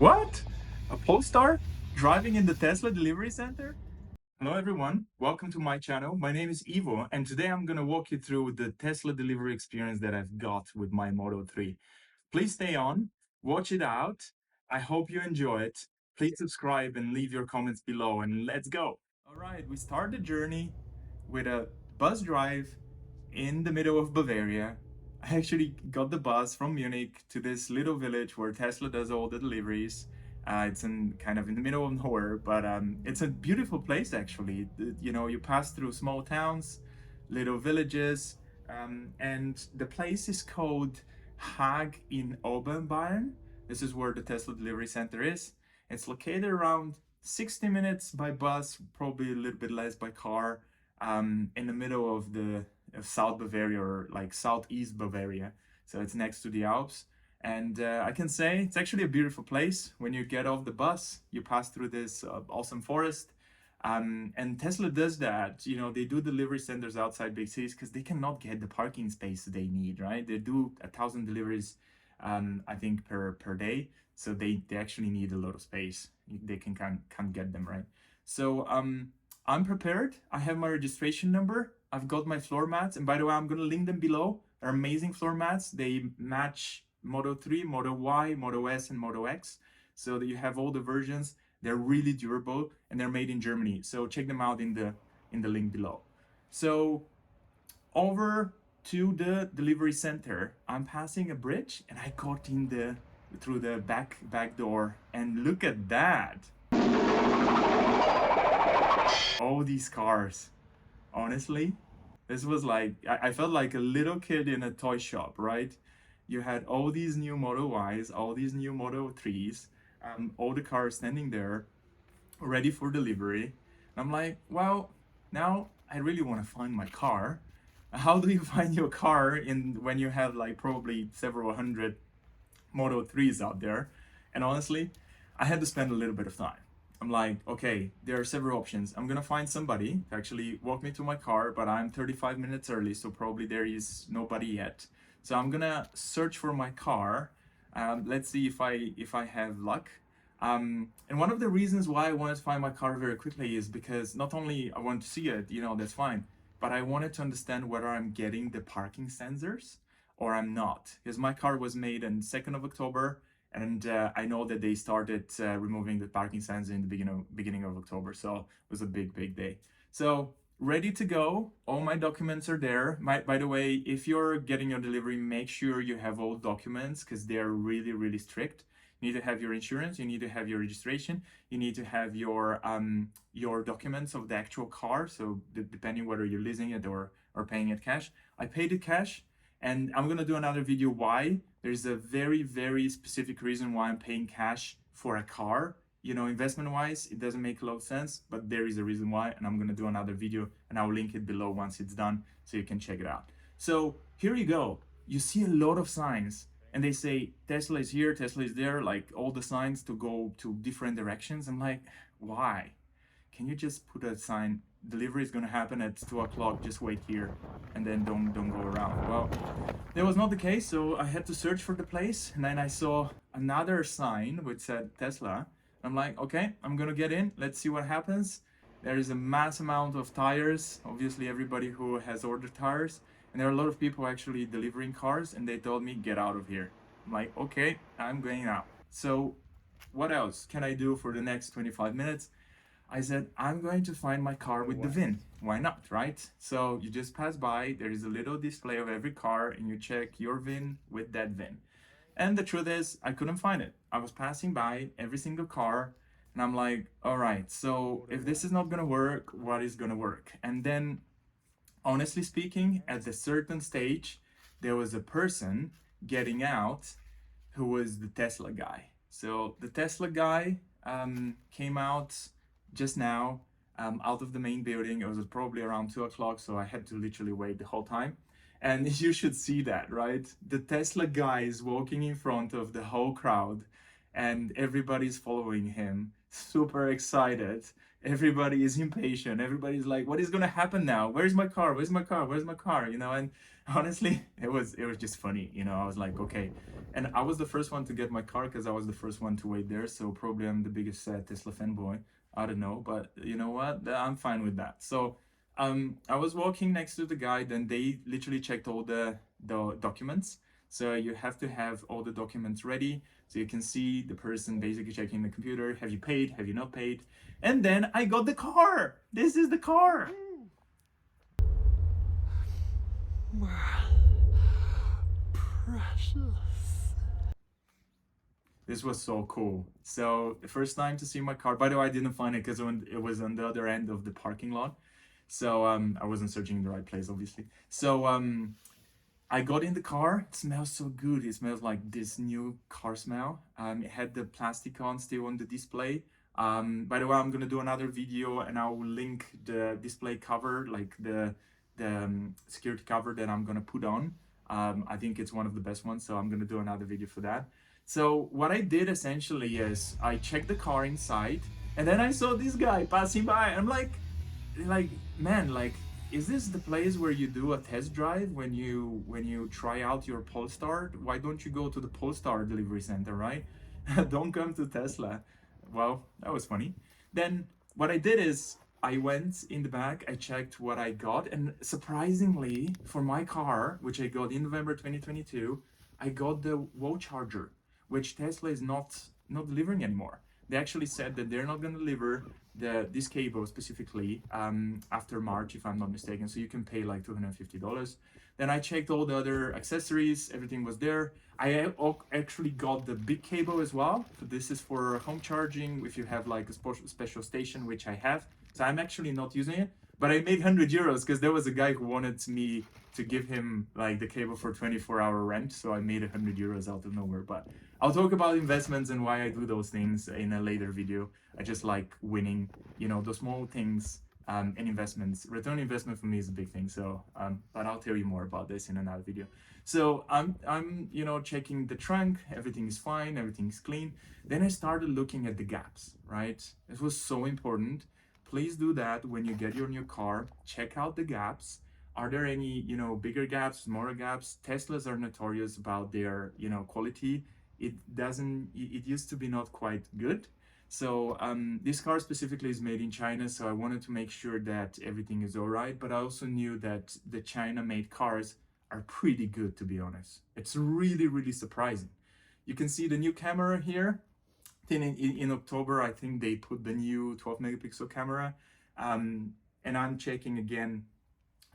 What? A Polestar driving in the Tesla delivery center? Hello everyone, welcome to my channel. My name is Ivo and today I'm going to walk you through the Tesla delivery experience that I've got with my Model 3. Please stay on, watch it out. I hope you enjoy it. Please subscribe and leave your comments below and let's go. All right, we start the journey with a bus drive in the middle of Bavaria. I actually got the bus from Munich to this little village where Tesla does all the deliveries. It's in kind of in the middle of nowhere, but it's a beautiful place actually. You know, you pass through small towns, little villages, and the place is called Haag in Oberbayern. This is where the Tesla delivery center is. It's located around 60 minutes by bus, probably a little bit less by car, in the middle of the of South Bavaria, or like Southeast Bavaria. So it's next to the Alps. And I can say it's actually a beautiful place. When you get off the bus, you pass through this awesome forest. And Tesla does that. You know, they do delivery centers outside big cities because they cannot get the parking space they need, right? They do 1,000 deliveries, I think, per day. So they actually need a lot of space. They can't get them, right? So I'm prepared. I have my registration number. I've got my floor mats. And by the way, I'm going to link them below. They're amazing floor mats. They match Model 3, Model Y, Model S, and Model X. So that you have all the versions. They're really durable and they're made in Germany. So check them out in the link below. So over to the delivery center, I'm passing a bridge and I got in through the back door, and look at that. All these cars. Honestly, this was like, I felt like a little kid in a toy shop, right? You had all these new Model Ys, all these new Model 3s, all the cars standing there ready for delivery. And I'm like, well, now I really want to find my car. How do you find your car when you have like probably several hundred Model 3s out there? And honestly, I had to spend a little bit of time. I'm like, okay, there are several options. I'm gonna find somebody to actually walk me to my car, but I'm 35 minutes early, so probably there is nobody yet. So I'm gonna search for my car. Let's see if I have luck. And one of the reasons why I wanted to find my car very quickly is because not only I want to see it, you know, that's fine, but I wanted to understand whether I'm getting the parking sensors or I'm not. Because my car was made on 2nd of October, and I know that they started removing the parking sensor in the beginning of October. So it was a big day. So ready to go. All my documents are there. By the way, if you're getting your delivery, make sure you have all documents because they're really strict. You need to have your insurance, you need to have your registration, you need to have your documents of the actual car. So depending whether you're leasing it or paying it cash. I paid it cash, and I'm gonna do another video why. There's a very specific reason why I'm paying cash for a car. You know, investment wise, it doesn't make a lot of sense, but there is a reason why, and I'm gonna do another video and I'll link it below once it's done so you can check it out. So here you go. You see a lot of signs and they say Tesla is here, Tesla is there, like all the signs to go to different directions. I'm like, why? Can you just put a sign, delivery is gonna happen at 2 o'clock, just wait here and then don't go around? Well, that was not the case, so I had to search for the place, and then I saw another sign which said Tesla. I'm like, okay, I'm gonna get in, let's see what happens. There is a mass amount of tires, obviously everybody who has ordered tires, and there are a lot of people actually delivering cars, and they told me, get out of here. I'm like, okay, I'm going out. So what else can I do for the next 25 minutes? I said, I'm going to find my car with the VIN. Why not, right? So you just pass by, there is a little display of every car, and you check your VIN with that VIN. And the truth is, I couldn't find it. I was passing by every single car, and I'm like, all right, so if this is not gonna work, what is gonna work? And then, honestly speaking, at a certain stage, there was a person getting out who was the Tesla guy. So the Tesla guy came out just now out of the main building. It was probably around 2 o'clock, so I had to literally wait the whole time. And you should see that, right? The Tesla guy is walking in front of the whole crowd, and everybody's following him, super excited. Everybody is impatient. Everybody's like, what is gonna happen now? Where's my car? Where's my car? Where's my car? You know, and honestly, it was just funny. You know, I was like, okay. And I was the first one to get my car because I was the first one to wait there. So probably I'm the biggest Tesla fanboy. I don't know, but you know what? I'm fine with that. So I was walking next to the guy, then they literally checked all the documents. So you have to have all the documents ready. So you can see the person basically checking the computer. Have you paid? Have you not paid? And then I got the car. This is the car. Precious. This was so cool. So the first time to see my car, by the way, I didn't find it because it was on the other end of the parking lot. So I wasn't searching in the right place, obviously. So I got in the car. It smells so good. It smells like this new car smell. It had the plastic on still on the display. By the way, I'm gonna do another video and I will link the display cover, like the security cover that I'm gonna put on. I think it's one of the best ones, so I'm gonna do another video for that. So what I did essentially is I checked the car inside, and then I saw this guy passing by. I'm like, man, like, is this the place where you do a test drive when you try out your Polestar? Why don't you go to the Polestar delivery center, right? Don't come to Tesla. Well, that was funny. Then what I did is I went in the back, I checked what I got, and surprisingly, for my car, which I got in November 2022, I got the wall charger, which Tesla is not delivering anymore. They actually said that they're not going to deliver this cable specifically after March, if I'm not mistaken. So you can pay like $250. Then I checked all the other accessories, everything was there. I actually got the big cable as well. So this is for home charging if you have like a special station, which I have. So I'm actually not using it, but I made 100 euros because there was a guy who wanted me to give him like the cable for 24-hour rent. So I made 100 euros out of nowhere. But I'll talk about investments and why I do those things in a later video. I just like winning, you know, those small things and investments. Return on investment for me is a big thing. So, but I'll tell you more about this in another video. So I'm you know, checking the trunk. Everything is fine. Everything is clean. Then I started looking at the gaps, right? This was so important. Please do that when you get your new car. Check out the gaps. Are there any, you know, bigger gaps, smaller gaps? Teslas are notorious about their, you know, quality. It used to be not quite good. So this car specifically is made in China, so I wanted to make sure that everything is all right. But I also knew that the China-made cars are pretty good, to be honest. It's really, really surprising. You can see the new camera here. In October, I think they put the new 12 megapixel camera. And I'm checking again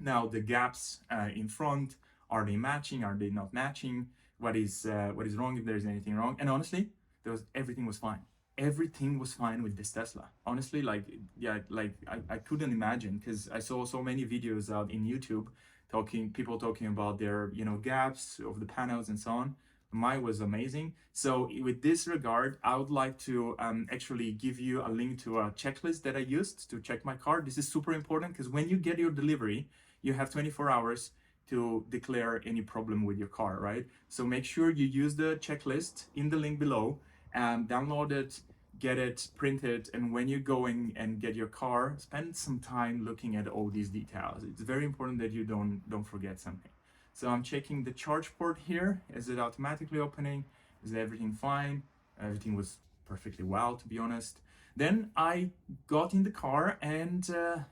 now the gaps in front. Are they matching? Are they not matching? What is wrong, if there's anything wrong? And honestly, everything was fine. Everything was fine with this Tesla. Honestly, like, yeah, like I couldn't imagine, because I saw so many videos out in YouTube people talking about their, you know, gaps of the panels and so on. Mine was amazing. So with this regard, I would like to actually give you a link to a checklist that I used to check my car. This is super important because when you get your delivery, you have 24 hours to declare any problem with your car, right? So make sure you use the checklist in the link below and download it, get it printed, and when you're going and get your car, spend some time looking at all these details. It's very important that you don't forget something. So I'm checking the charge port here. Is it automatically opening? Is everything fine? Everything was perfectly well, to be honest. Then I got in the car and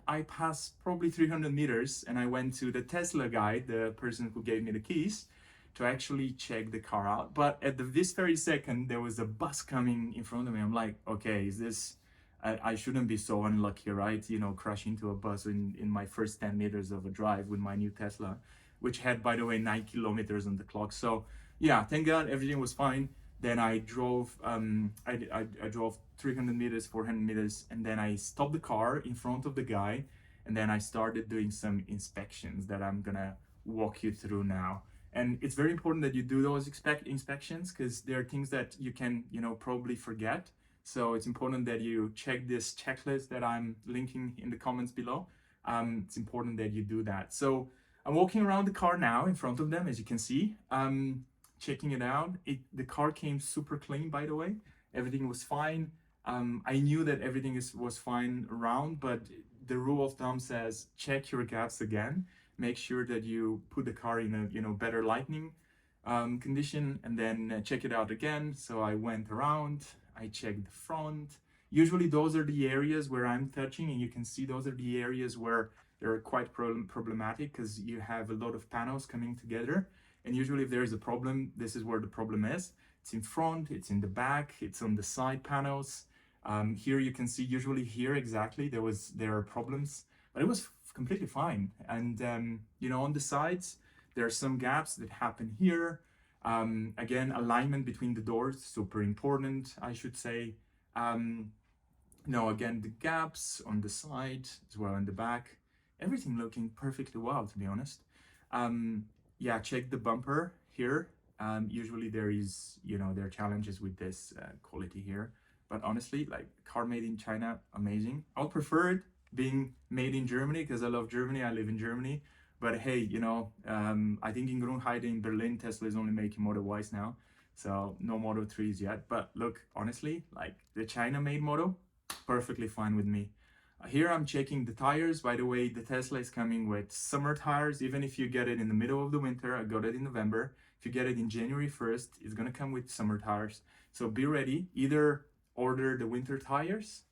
I passed probably 300 meters and I went to the Tesla guy, the person who gave me the keys, to actually check the car out. But at this very second, there was a bus coming in front of me. I'm like, okay, is this, I shouldn't be so unlucky, right? You know, crash into a bus in my first 10 meters of a drive with my new Tesla, which had, by the way, 9 kilometers on the clock. So yeah, thank God everything was fine. Then I drove, I drove 300 meters, 400 meters, and then I stopped the car in front of the guy, and then I started doing some inspections that I'm gonna walk you through now. And it's very important that you do those inspections because there are things that you can, you know, probably forget. So it's important that you check this checklist that I'm linking in the comments below. It's important that you do that. So I'm walking around the car now in front of them, as you can see, checking it out. The car came super clean, by the way. everything was fine. I knew that everything was fine around, but the rule of thumb says check your gaps again. Make sure that you put the car in a better lighting condition, and then check it out again. So I went around, I checked the front. Usually those are the areas where I'm touching, and you can see those are the areas where they're quite problematic because you have a lot of panels coming together. And usually if there is a problem, this is where the problem is. It's in front, it's in the back, it's on the side panels. Here you can see usually here exactly there are problems, but it was completely fine. And on the sides, there are some gaps that happen here. Again, alignment between the doors, super important, I should say. Again, the gaps on the side as well in the back, everything looking perfectly well, to be honest. Yeah, check the bumper here. Usually there are challenges with this quality here, but honestly, like, car made in China, amazing. I'll prefer it being made in Germany because I love Germany, I live in Germany. But hey, I think in Grunheide in Berlin, Tesla is only making Model Ys now, so no Model 3s yet. But look, honestly, like, the China-made model, perfectly fine with me. Here I'm checking the tires. By the way, the Tesla is coming with summer tires. Even if you get it in the middle of the winter, I got it in November. If you get it in January 1st, it's gonna come with summer tires. So be ready. Either order the winter tires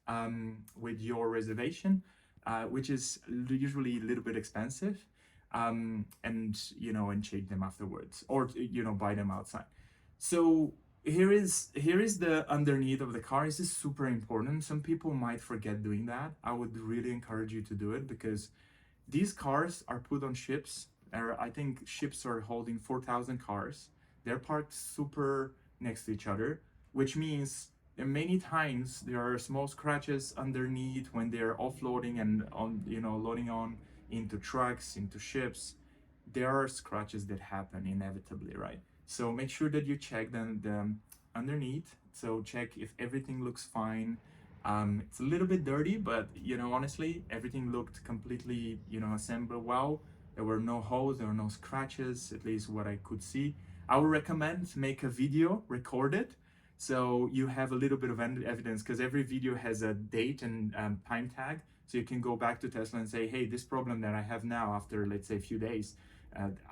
with your reservation, which is usually a little bit expensive, and change them afterwards, or buy them outside. So here is the underneath of the car. This is super important. Some people might forget doing that. I would really encourage you to do it, because these cars are put on ships. I think ships are holding 4,000 cars. They're parked super next to each other, which means that many times there are small scratches underneath when they're offloading and loading on into trucks, into ships. There are scratches that happen inevitably, right? So make sure that you check the underneath. So check if everything looks fine. It's a little bit dirty, but honestly, everything looked completely assembled well. There were no holes, there were no scratches, at least what I could see. I would recommend make a video, record it, so you have a little bit of evidence, because every video has a date and time tag. So you can go back to Tesla and say, hey, this problem that I have now after, let's say, a few days,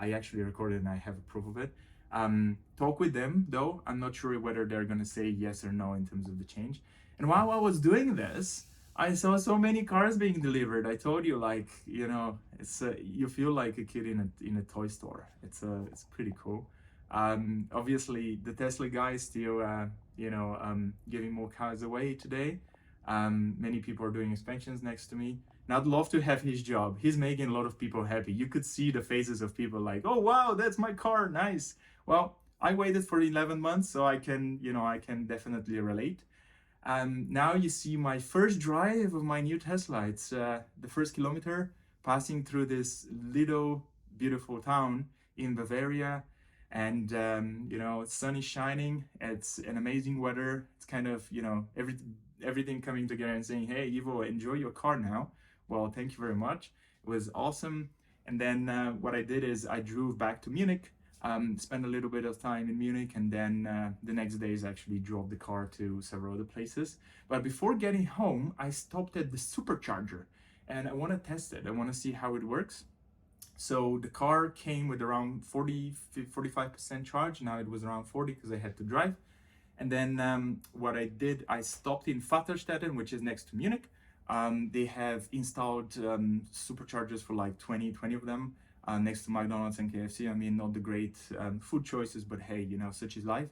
I actually recorded and I have a proof of it. Talk with them, though. I'm not sure whether they're gonna say yes or no in terms of the change. And while I was doing this, I saw so many cars being delivered. I told you, like, it's you feel like a kid in a toy store. It's pretty cool. Obviously, the Tesla guy is still giving more cars away today. Many people are doing inspections next to me. And I'd love to have his job. He's making a lot of people happy. You could see the faces of people like, oh wow, that's my car, nice. Well, I waited for 11 months, so I can definitely relate. Now you see my first drive of my new Tesla. It's the first kilometer passing through this little beautiful town in Bavaria, and sun is shining. It's an amazing weather. It's kind of everything coming together and saying, hey Ivo, enjoy your car now. Well, thank you very much. It was awesome. And then what I did is I drove back to Munich, spent a little bit of time in Munich, and then the next days actually drove the car to several other places. But before getting home, I stopped at the supercharger, and I want to test it. I want to see how it works. So the car came with around 45% charge. Now it was around 40 because I had to drive. And then what I did, I stopped in Vaterstetten, which is next to Munich. They have installed superchargers for like 20 of them next to McDonald's and KFC. I mean, not the great food choices, but hey, such is life.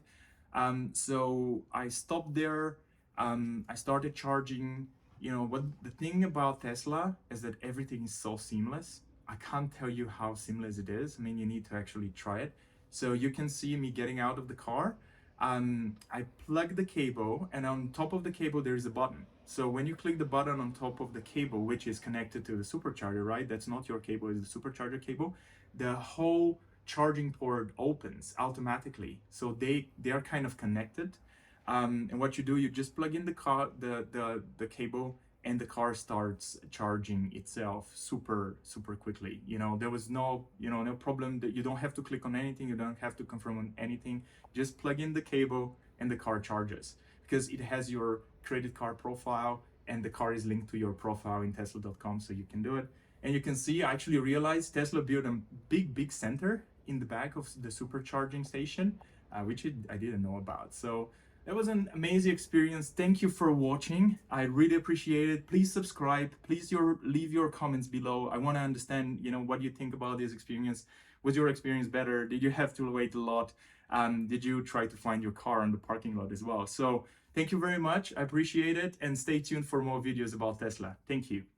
So I stopped there. I started charging. What the thing about Tesla is that everything is so seamless. I can't tell you how seamless it is. I mean, you need to actually try it. So you can see me getting out of the car. I plug the cable, and on top of the cable there is a button. So when you click the button on top of the cable, which is connected to the supercharger, right? That's not your cable, it's the supercharger cable. The whole charging port opens automatically. So they are kind of connected. And what you do, you just plug in the cable, and the car starts charging itself super quickly. There was no problem. That you don't have to click on anything, you don't have to confirm on anything. Just plug in the cable and the car charges. because it has your credit card profile and the car is linked to your profile in tesla.com, so you can do it. And you can see, I actually realized Tesla built a big center in the back of the supercharging station, which I didn't know about. So that was an amazing experience. Thank you for watching. I really appreciate it. Please subscribe. Please leave your comments below. I want to understand, what you think about this experience. Was your experience better? Did you have to wait a lot? Did you try to find your car on the parking lot as well? So thank you very much. I appreciate it. And stay tuned for more videos about Tesla. Thank you.